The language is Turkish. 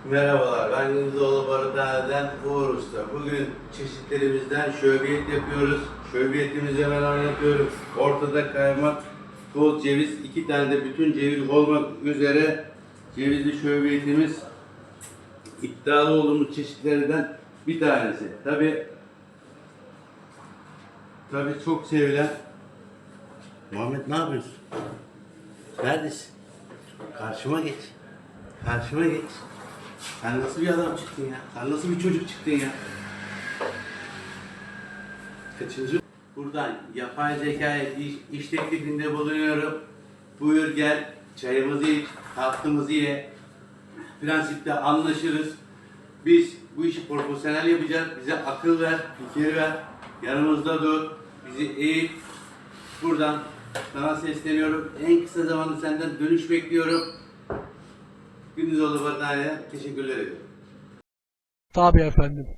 Merhabalar, ben Gündoğdu Baruthane'den Uğur Usta. Bugün çeşitlerimizden şöbiyet yapıyoruz. Şöbiyetimizi hemen anlatıyorum. Ortada kaymak, toz ceviz, 2 tane de bütün ceviz olmak üzere cevizli şöbiyetimiz iddialı olduğumuz çeşitlerden bir tanesi. Tabi çok sevilen. Muhammed, ne yapıyorsun? Neredesin? Karşıma geç. Karşıma geç. Sen nasıl bir adam çıktın ya? Sen nasıl bir çocuk çıktın ya? Kaçıncı? Buradan yapay zekaya iş teklifinde bulunuyorum. Buyur gel, çayımızı iç, tatlımızı ye. Prensipte anlaşırız. Biz bu işi profesyonel yapacağız. Bize akıl ver, fikir ver. Yanımızda dur. Bizi eğit. Buradan sana sesleniyorum. En kısa zamanda senden dönüş bekliyorum. Gündoğdu Baruthane'ye teşekkürler ediyorum. Tabii efendim.